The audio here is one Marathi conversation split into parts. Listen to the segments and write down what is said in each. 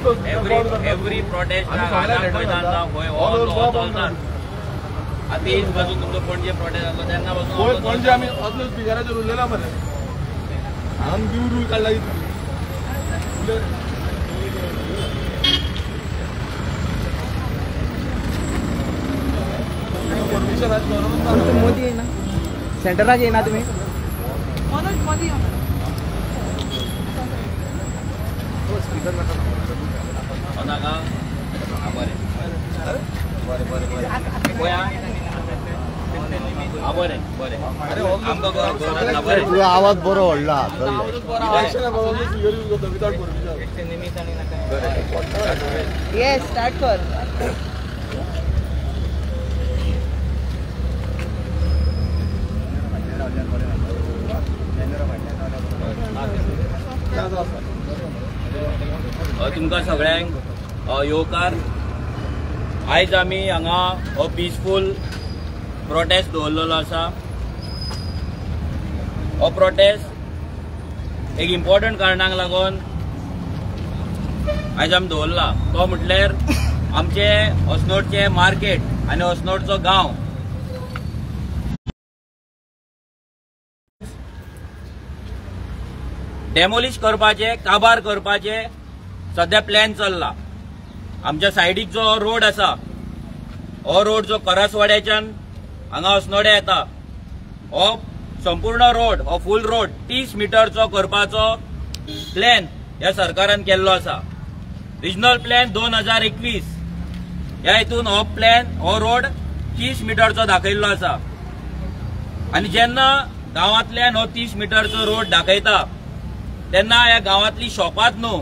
एवरी प्रोटेस्ट मैदान हो चलता आता एक बाजू तुमचो पणजे प्रोटेस्ट जालो तेन्ना पासून पणजे आमी असलोच बिगाराचेर उरलेला मरे आम दूर काडला मोदी येईना सेंटरात येईना तुम्ही मोदी आवाज बरो व्हडला येस स्टार्ट कर तुमकां सगळ्यांक येवकार आयज आमी हांगा हो पिसफूल प्रोटेस्ट दवरलेलो आसा। हो प्रोटेस्ट एक इम्पॉर्टंट कारणाक लागून आयज आमी दवरला तो म्हटल्यार आमचे अस्नोडचे मार्केट आनी अस्नोडचो गांव डेमोलिश करपाचे काबार करपाचे सध्या प्लॅन चल्ला। आमच्या सायडीक जो रोड आसा हो रोड जो करसवाड्याच्यान हांगा अस्नोडे येता हो संपूर्ण रोड हो फूल रोड 30 मिटरचो करपाचो प्लॅन ह्या सरकारान केल्लो आसा। रिजनल प्लॅन 2021 ह्या हितून हो प्लॅन हो रोड 30 मिटरचो दाखयल्लो आसा आनी जेन्ना गांवांतल्यान हो 30 मिटरचो रोड दाखयता तेन्ना ह्या गांवांतली शॉपात न्हू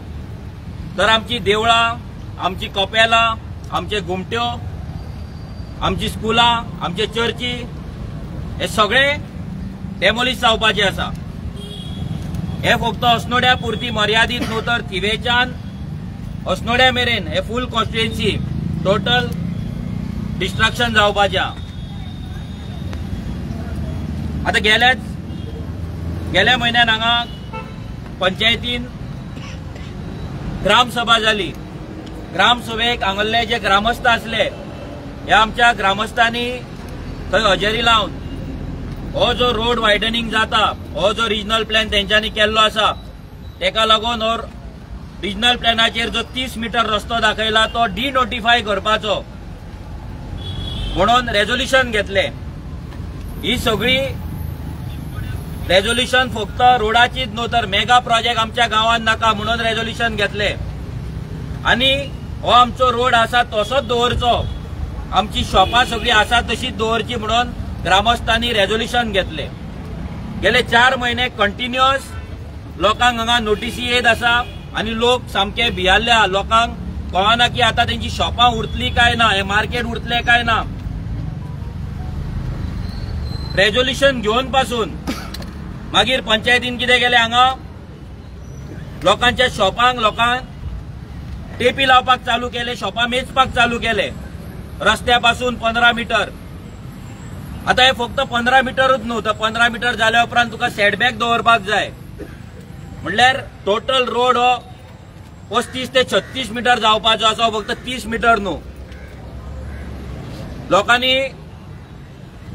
तर आमची देवळां आमची कपेलां आमचे घुमट्यो आमची स्कुलां आमचे चर्ची हे सगळे डेमोलिश जावपाचे आसा। हे फक्त अस्नोड्या पुरती मर्यादित न्हू तर थिवेच्यान अस्नोड्या मेरेन हे फूल कॉन्स्टिट्युएन्सी टोटल डिस्ट्रक्शन जावपाचे। आता गेल्या म्हयन्यान हांगा पंचायतीन ग्रामसभा जाली। ग्रामसभेक हांगले जे ग्रामस्थ आसले ह्या आमच्या ग्रामस्थांनी थंय हजेरी लावन हो जो रोड वायडनिंग जाता हो जो रिजनल प्लॅन तेंच्यांनी केल्लो आसा तेका लागून हो रिजनल प्लॅनाचेर जो 30 मिटर रस्तो दाखयला तो डिनोटिफाय करपाचो म्हणून रेझोल्युशन घेतले। ही सगळी रेझोल्युशन फक्त रोडाचीच न्हू तर मेगा प्रोजेक्ट आमच्या गांवांत नाका म्हणून रेझोल्युशन घेतले आणि हो आमचो रोड आसा तसोच दवरचो आमची शॉपां सगळी आसा तशीच दवरची म्हणून ग्रामस्थांनी रेझोल्युशन घेतले। गेले 4 महिने कंटिन्युअस लोकांक हांगा नोटीसी येत आसा आणि लोक सामके भियाल्ल्या। लोकांक कळना की आता तेंची शॉपां उरतली काय ना हे मार्केट उरतले काय ना। रेझोल्युशन घेवन पासून मागीर पंचायतीन कितें केले हांगा लोकांच्या शॉपांक लोकांक टेपी लावपाक चालू केले शॉपां मेचपाक चालू केले रस्त्यापासून 15 मिटर। आता हे फक्त 15 मिटरच न्हू तर 15 मिटर जाल्या उपरांत तुका सेटबॅक दवरपाक जाय म्हणल्यार टोटल रोड हो 35 ते 36 मिटर जावपाचो आसा फक्त 30 मिटर न्हू। लोकांनी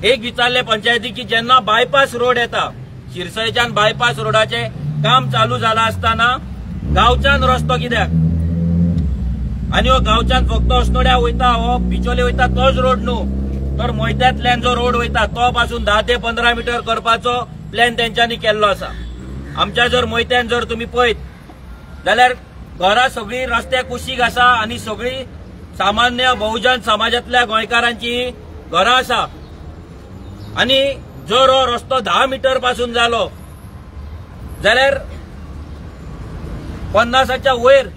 एक विचारले पंचायती की जेन्ना बायपास रोड येता शिरसयच्यान बायपास रोडाचे काम चालू जाला असताना गांवच्यान रस्तो कित्याक आणि हो गांवच्यान फक्त अस्नोड्या वयता हो बिचोले वयता तोच रोड न्हू तर मोयत्यांतल्यान जो रोड वयता तो पासून 10 ते 15 मिटर करपाचो प्लॅन तेंच्यांनी केल्लो आसा। आमच्या जर मोयत्यान जर तुम्ही पळयत जाल्यार घरां सगळी रस्त्या कुशीक आसा आणि सगळी सामान्य बहुजन समाजातल्या गोंयकारांची घरां आसा आणि जर हो रस्तो 10 मिटर पासून जालो जाल्यार 50च्या वयर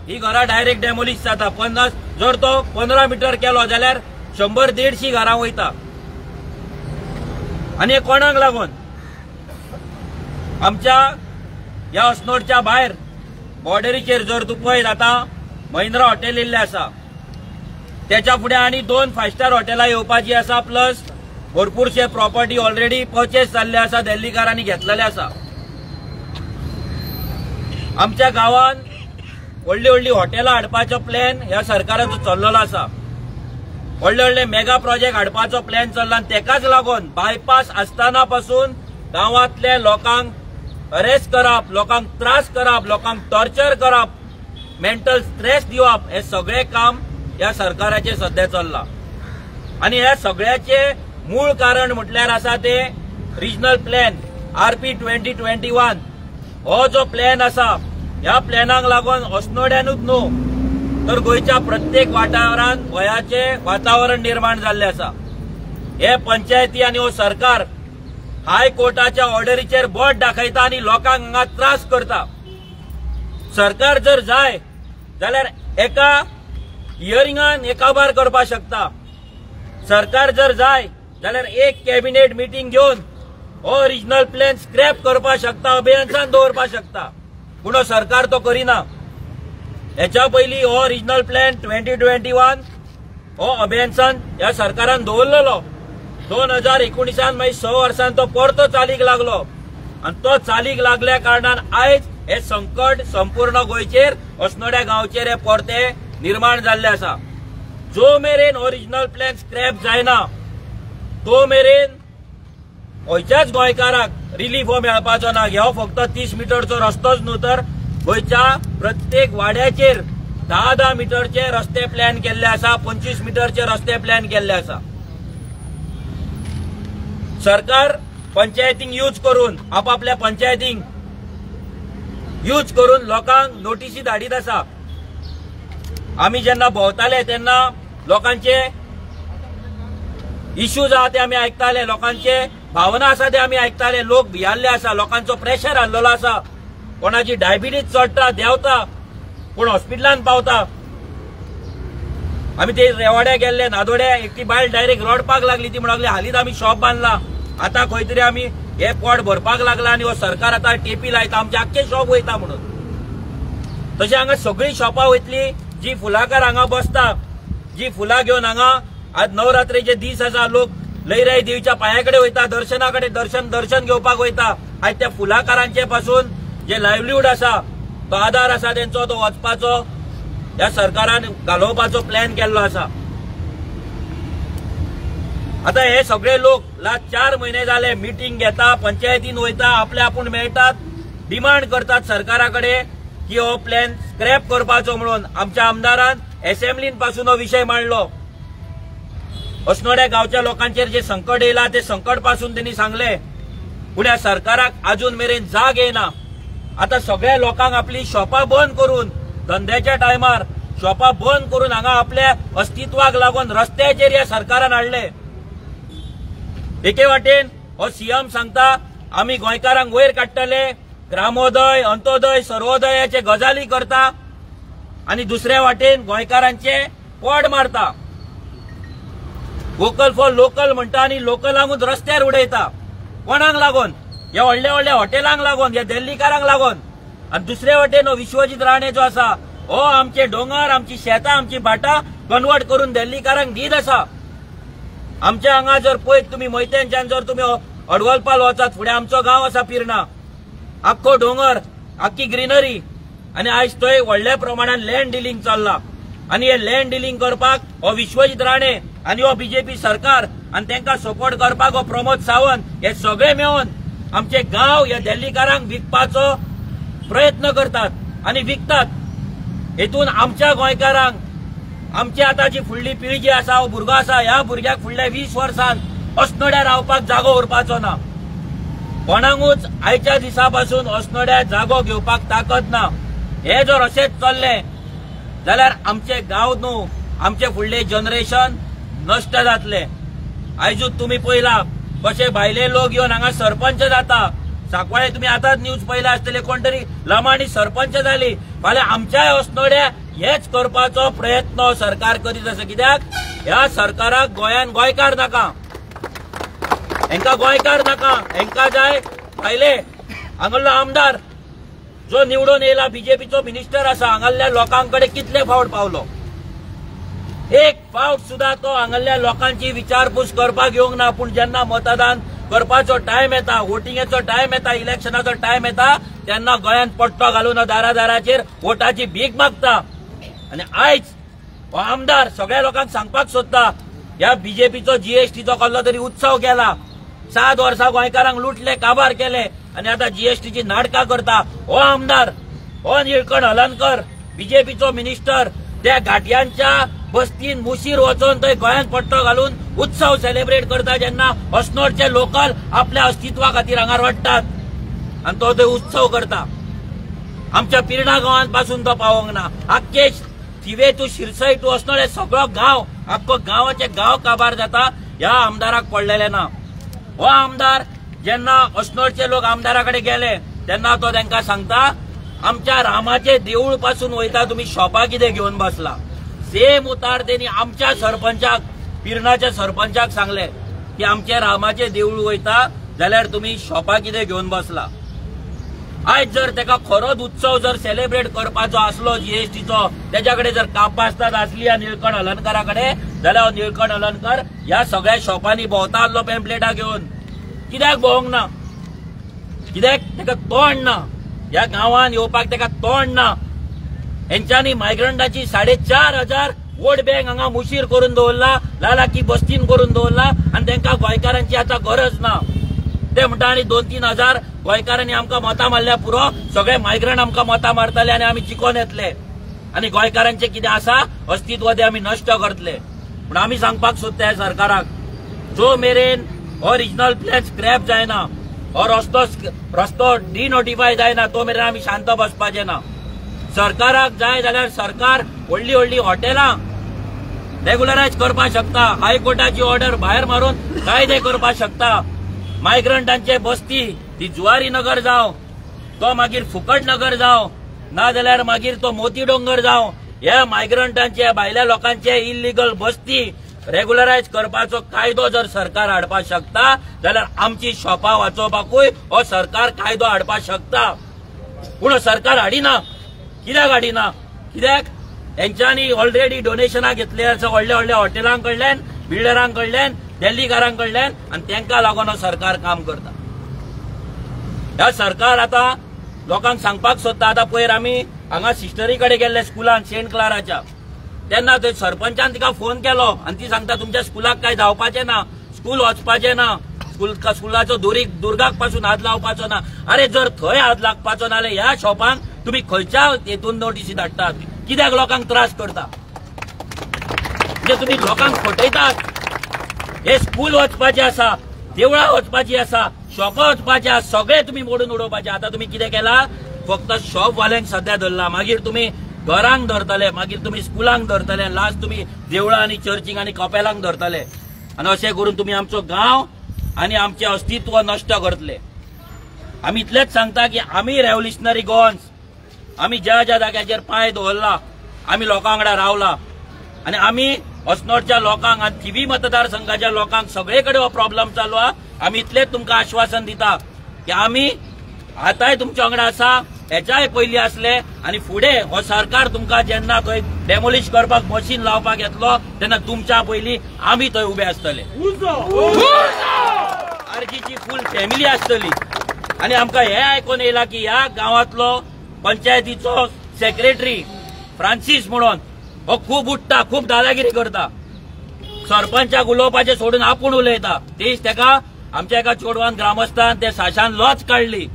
ही घरां डायरेक्ट डेमोलिश जाता। 50 जर तो 15 मिटर केलो जाल्यार 100-150 घरां वयता आणि हे कोणाक लागून आमच्या ह्या अस्नोडच्या भायर बॉर्डरीचेर जर तूं पळयत आता महिंद्रा हॉटेल येयल्लें आसा त्याच्या फुडें आनी 2 5 स्टार हॉटेलां येवपाची आसा प्लस भरपूरशे प्रॉपर्टी ऑलरेडी परचेस जाल्ले आसा दिल्लीकारांनी घेतलेले आसा। आमच्या गांवांत व्हडली व्हडली हॉटेलां हाडपाचो प्लॅन ह्या सरकाराचो चल्लेलो आसा. व्हडले व्हडले मेगा प्रोजेक्ट हाडपाचो प्लॅन चल्ला आनी तेकाच लागून बायपास आसतना पासून गांवांतल्या लोकांक अरेस्ट करप, लोकांक त्रास करप, लोकांक टॉर्चर करप, मेंटल स्ट्रेस दिवप हे सगळे काम ह्या सरकाराचे सध्या चल्ला. आनी ह्या सगळ्याचे मूळ कारण म्हटल्यार आसा ते रिजनल प्लॅन RP 2021. हो जो प्लॅन आसा ह्या प्लॅनाक लागून अस्नोड्यानूच न्हू तर गोंयच्या प्रत्येक वाठारांत भयाचे वातावरण निर्माण जाल्ले आसा. हे पंचायती आनी हो सरकार हायकोर्टाच्या ऑर्डरीचेर बोट दाखयता आनी लोकांक हांगा त्रास करता. सरकार जर जाय जाल्यार एका हियरिंगान एकाबार करपाक शकता. सरकार जर जाय जाल्यार एक कॅबिनेट मिटींग घेवन हो रिजनल प्लॅन स्क्रॅप करपाक शकता, अभ्यासान दवरपाक शकता. पूण हो सरकार तो करिना. हेच्या पयलीं हो रिजनल प्लॅन 2021 हो अभ्यासान ह्या सरकारान दवरलेलो. 2019 मागीर 6 वर्सांनी तो परतो चालीक लागलो आनी तो चालीक लागल्या कारणान आयज हे संकट संपूर्ण गोंयचेर अस्नोड्या गांवचेर हे परते निर्माण जाल्ले आसा. जो मेरेन हो रिजनल प्लॅन स्क्रॅप जायना तो मेरेन गोंयच्याच गोंयकाराक रिलीफ हो मेळपाचो ना. हो फक्त 30 मिटरचो रस्तोच न्हू तर गोंयच्या प्रत्येक वाड्याचेर 10-10 मिटरचे रस्ते प्लॅन केल्ले आसा, 25 मिटरचे रस्ते प्लॅन केल्ले आसा. सरकार पंचायतींक यूज करून आपापल्या पंचायतींक यूज करून लोकांक नोटीसी धाडीत आसा. आमी जेन्ना भोंवताले तेन्ना लोकांचे इश्यूज आहा ते आमी आयकताले, लोकांचे भावना आसा ते आमी आयकताले. लोक भियाल्ले आसा, लोकांचो प्रेशर हाडलेलो आसा, कोणाची डायबिटीज चडटा देंवता पूण हॉस्पिटलांत पावता. आमी ते रेवाड्या गेल्ले नादोड्या एकटी बायल डायरेक्ट रडपाक लागली. ती म्हणली हालींच आमी शॉप बांदला, आतां खंय तरी आमी हे पोट भरपाक लागला आनी हो सरकार आतां टेपी लायता, आमचे आख्खे शॉप वयता म्हणून. तशें हांगा सगळीं शॉपां वयतली जी फुलाकार हांगा बसता, जी फुलां घेवन हांगा आज नवरात्रेचे दीस आसा, लोक लयराई देवीच्या पांया कडेन वयता, दर्शना कडेन दर्शन घेवपाक वयता. आयज त्या फुलाकारांचे पासून जे लायव्हलीहूड आसा तो आधार आसा तेंचो तो वचपाचो ह्या सरकारान घालोवपाचो प्लॅन केल्लो आसा. आता हे सगळे लोक लास्ट 4 महिने जाले मिटींग घेता, पंचायतीन वयता, आपले आपूण मेळटात, डिमांड करतात सरकारा कडेन की हो प्लॅन स्क्रॅप करपाचो म्हणून. आमच्या आमदारान असेंब्लीन पासून हो विशय मांडलो. अस्नोड्या गांवच्या लोकांचेर जे संकट येयला ते संकट पासून त्यांनी सांगले, पूण ह्या सरकाराक अजून मेरेन जाग येना. आता सगळ्या लोकांक आपली शॉपां बंद करून धंद्याच्या टायमार शॉपां बंद करून हांगा आपल्या अस्तित्वाक लागून रस्त्याचेर ह्या सरकारान हाडले. एके वाटेन हो सीएम सांगता आमी गोंयकारांक वयर काडटले, ग्रामोदय, अंत्योदय, सर्वोदयाचे गजाली करता आनी दुसऱ्या वाटेन गोंयकारांचे पोट मारता. वोकल फॉर लोकल म्हणटा आनी लोकलांकूच रस्त्यार उडयता. कोणाक लागून? ह्या व्हडल्या व्हडल्या हॉटेलांक लागून, ह्या दिल्लीकारांक लागून. आनी दुसरे वटेन हो विश्वजीत राणे जो आसा हो आमचे दोंगर, आमची शेतां, आमची भाटां कन्वर्ट करून दिल्लीकारांक दीत आसा. आमच्या हांगा जर पळयत तुमी मोयत्यांच्यान जर तुमी अडवलपाल वचात, फुडें आमचो गांव आसा पिर्णा, आख्खो दोंगर, आख्खी ग्रीनरी, आनी आयज थंय व्हडल्या प्रमाणात लँड डिलिंग चल्ला. आनी हे लँड डिलिंग करपाक हो विश्वजीत राणे आनी हो बीजेपी सरकार आनी तांकां सपोर्ट करपाक हो प्रमोद सावंत हे सगळे मेळून आमचे गांव ह्या दिल्लीकारांक विकपाचो प्रयत्न करतात आनी विकतात. हेतून आमच्या गोंयकारांक, आमची आतां जी फुडली पिळगी जी आसा, हो भुरगो आसा, ह्या भुरग्याक फुडल्या 20 वर्सांन अस्नोड्या रावपाक जागो उरपाचो ना. कोणाकूच आयच्या दिसा पासून अस्नोड्या जागो घेवपाक ताकद ना. हे जर अशेंच चल्ले जाल्यार आमचे गांव न्हू, आमचे फुडले जनरेशन नश्ट जातले. आयजूच तुमी पळयला कशे भायले लोक येवन हांगा सरपंच जाता. सांकवाळे तुमी आतांच न्यूज पळयला आसतले, कोण तरी लमाणी सरपंच जाली. फाल्यां आमच्या अस्नोड्या हेच करपाचो प्रयत्न सरकार करीत आसा. कित्याक ह्या सरकाराक गोंयान गोंयकार नाका, हेंका गोंयकार नाका, हेंका जाय भायले. हांगलो आमदार जो निवडून येयला, बीजेपीचो मिनिस्टर आसा, हांगाल्या लोकांकडे कितले फावट पावलो? एक फावट सुद्धा तो हांगाल्या लोकांची विचारपूस करपाक येवंक ना. पूण जेन्ना मतदान करपाचो टायम येता, वोटिंगेचो टायम येता, इलेक्शनाचो टायम येता तेन्ना गोंयांत पट्टो घालून दारादाराचेर वोटाची भीक मागता. आनी आयज हो आमदार सगळ्या लोकांक सांगपाक सोदता ह्या बीजेपीचो जीएसटीचो कसलो तरी उत्सव केला. 7 वर्सां गोंयकारांक लुटले, काबार केले आनी आता जीएसटीची नाटकां करता. हो आमदार, हो निळकंठ हलर्णकर बीजेपीचो मिनिस्टर त्या घाटयांच्या बस्तीन मुशीर वचून थंय गोंयांत पट्टो घालून उत्सव सेलिब्रेट करता जेन्ना अस्नोडचे लोकल आपल्या अस्तित्वा खातीर हांगार वाडटात आनी तो थंय उत्सव करता. आमच्या पिर्णा गांवांत पासून तो पावोंक ना. आख्खे थिवे टू शिरसय टू अस्नोड हे सगळो गांव, आख्खो गांवाचे गांव काबार जाता ह्या आमदाराक पडलेले ना. हो आमदार जेन्ना अस्नोडचे लोक आमदाराकडे गेले तेन्ना तो तांकां सांगता आमच्या रामाचे देऊळ पासून वयता तुम्ही शॉपा कितें घेवन बसला. सेम उतार तेणी आमच्या सरपंचाक, पिर्णाच्या सरपंचाक सांगले की आमचे रामाचे देऊळ वयता जाल्यार तुम्ही शॉपा कितें घेवन बसला. आयज जर तेका खरोच उत्सव जर सेलिब्रेट करपाचो आसलो जीएसटीचो, तेच्याकडे जर कापास्ताद आसली ह्या निळकंठ हलर्णकराकडे जाल्यार निळकंठ हलर्णकर ह्या सगळ्या शॉपांनी भोंवता आसलो पॅम्पलेटां घेवन. कित्याक भोवंक ना? कित्याक तेका तोंड ना? ह्या गांवांत येवपाक तेका तोंड ना. हेंच्यांनी मायग्रंटाची 4,500 वोट बँक हांगा मुशीर करून दवरला, लालाकी बस्तीन करून दवरला आनी तांकां गोंयकारांची आतां गरज ना. ते म्हणटा आनी 2-3 हजार गोंयकारांनी आमकां मतां मारल्या पुरो, सगळे मायग्रंट आमकां मतां मारतले आनी आमी जिखोन येतले आनी गोंयकारांचे कितें आसा अस्तित्व ते आमी नश्ट करतले. पूण आमी सांगपाक सोदता ह्या सरकाराक, जो मेरेन हो रिजनल प्लॅन स्क्रॅप जायना, हो रस्तो डिनोटिफाय जायना, तो मेरेन आमी शांत बसपाचे ना. सरकाराक जाय जाल्यार सरकार व्हडली व्हडली हॉटेलां रेग्युलरायज करपाक शकता, हायकोर्टाची ऑर्डर भायर मारून कायदे करपाक शकता. मायग्रंटांचे बस्ती ती जुवारी नगर जावं, तो मागीर फुकट नगर जावं, ना जाल्यार मागीर तो मोती डोंगर जावं, ह्या मायग्रंटांचे भायल्या लोकांचे इल्लीगल बस्ती रेग्युलरायज करपाचो कायदो जर सरकार हाडपाक शकता जाल्यार आमची शॉपां वाचोवपाकूय हो सरकार कायदो हाडपाक शकता. पूण सरकार हाडिना. कित्याक हाडिना? कित्याक हेंच्यांनी ऑलरेडी डोनेशनां घेतले आसा व्हडल्या व्हडल्या हॉटेलांकडल्यान, बिल्डरांकडल्यान, दिल्लीकारांकडल्यान आनी तांकां लागून हो सरकार काम करता. ह्या सरकार आतां लोकांक सांगपाक सोदता. आतां पयर आमी हांगा सिस्टरी कडेन गेल्ले स्कुलान सेंट क्लाराच्या, तेन्ना थंय सरपंचान तिका फोन केलो आनी ती सांगता तुमच्या स्कुलाक काय जावपाचें ना, स्कूल वचपाचें ना, स्कुलाचो दुर्गाक पासून हात लावपाचो ना. अरे जर थंय हात लागपाचो ना जाल्यार ह्या शॉपांक तुम्ही खंयच्या हेतून नोटीसी धाडटात? कित्याक लोकांक त्रास करता? म्हणजे तुम्ही लोकांक फटयतात. हे स्कूल वचपाचें आसा, देवळां वचपाची आसा, शॉपां वचपाचें आसा, सगळे तुम्ही मोडून उडोवपाचे. आतां तुम्ही कितें केला? फक्त शॉपवाल्यांक सध्या धरला, मागीर तुम्ही घरांक धरतले, मागीर तुम्ही स्कुलांक धरतले, लास्ट तुम्ही देवळां आनी चर्चीक आनी कपेलांक धरतले आनी अशें करून तुम्ही आमचो गांव आनी आमचें अस्तित्व नश्ट करतले. आमी इतलेंच सांगता की आमी रेव्होल्युशनरी गोवन्स, आमी ज्या ज्या जाग्याचेर पांय दवरला, आमी लोकां वांगडा रावला आनी आमी अस्नोडच्या लोकांक आनी थिवी मतदारसंघाच्या लोकांक सगळे कडेन हो प्रॉब्लेम चालू आहा. आमी इतलेंच तुमकां आश्वासन दिता की आमी आतांय तुमच्या वांगडा आसा, हेच्याय पयलीं आसले आनी फुडें हो सरकार तुमकां जेन्ना थंय डेमोलिश करपाक मशीन लावपाक येतलो तेन्ना तुमच्या पयलीं आमी थंय उबे आसतले. आरजीची फूल फॅमिली आसतली. आनी आमकां हें आयकून येयला की ह्या गांवांतलो पंचायतीचो सेक्रेटरी फ्रांसीस म्हणून हो खूब उठ्ठा, खूब दादागिरी करता, सरपंचाक उलोवपाचें सोडून आपूण उलयता. तेच तेका आमच्या एका चेडवान ग्रामस्थान ते साशान लॉज काडली,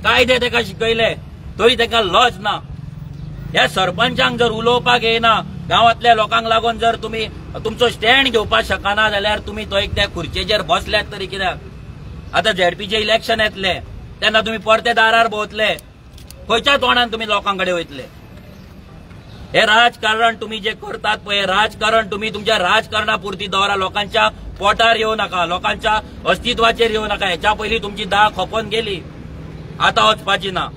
कायदे तेका शिकयले तरी तेका लॉज ना. ह्या सरपंचांक जर उलोवपाक येना, गांवांतल्या लोकांक लागून जर तुम्ही तुमचो स्टँड घेवपाक शकना जाल्यार तुम्ही तो एक त्या खुर्चेचेर बसल्यात तरी कित्याक? आतां झेडपीचे इलेक्शन येतले तेन्ना तुम्ही परते दारार भोंवतले, खंयच्या तोंडान तुम्ही लोकांकडे वयतले? हे राजकारण तुम्ही जे करतात पळय, राजकारण तुम्ही तुमच्या राजकारणा पुरती दवरा, लोकांच्या पोटार येवं नाका, लोकांच्या अस्तित्वाचेर येवं नाका. हेच्या पयलीं तुमची दाळ खोपोवन गेली, आतां वचपाची ना.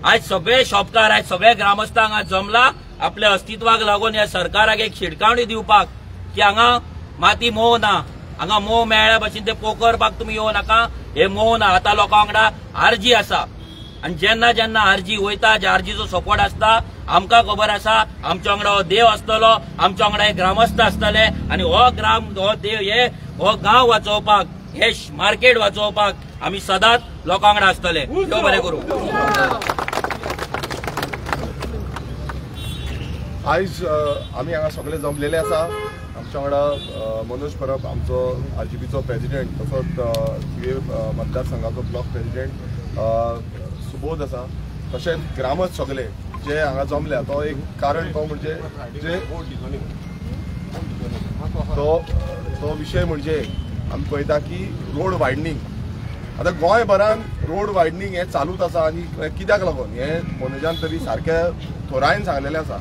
आयज सगळे शॉपकार, आयज सगळे ग्रामस्थांक आज जमला आपल्या अस्तित्वाक लागून ह्या सरकाराक एक शिडकावणी दिवपाक की हांगा माती मोव ना, हांगा मोव मेळ्ळ्या भशेन ते पोकरपाक तुम्ही येवं नाका. हे मोव ना. आतां लोकां वांगडा आरजी आसा आनी जेन्ना जेन्ना आरजी वयता, ज्या आरजीचो सपोर्ट आसता, आमकां खबर आसा आमच्या वांगडा हो देव आसतलो, आमच्या वांगडा हे ग्रामस्थ आसतले आनी हो देव हो गांव वाचोवपाक हे मार्केट वाचोवपाक आमी सदांच लोकां वांगडा आसतले. देव बरें करूं. आयज आमी हांगा सगळे जमलेले आसा. आमच्या वांगडा मनोज परब आमचो RGPचो प्रेसिडेंट, तसोच तुवें मतदारसंघाचो ब्लॉक प्रेसिडेंट सुबोध आसा, तशेंच ग्रामच सगळे जे हांगा जमल्या. तो एक कारण तो म्हणजे जे तो विशय म्हणजे आमी पळयता की रोड वायडनींग. आतां गोंयभरान रोड वायडनींग हें चालूच आसा. आनी कित्याक लागून हें मनोजान तरी सारक्या थोरायन सांगलेलें आसा.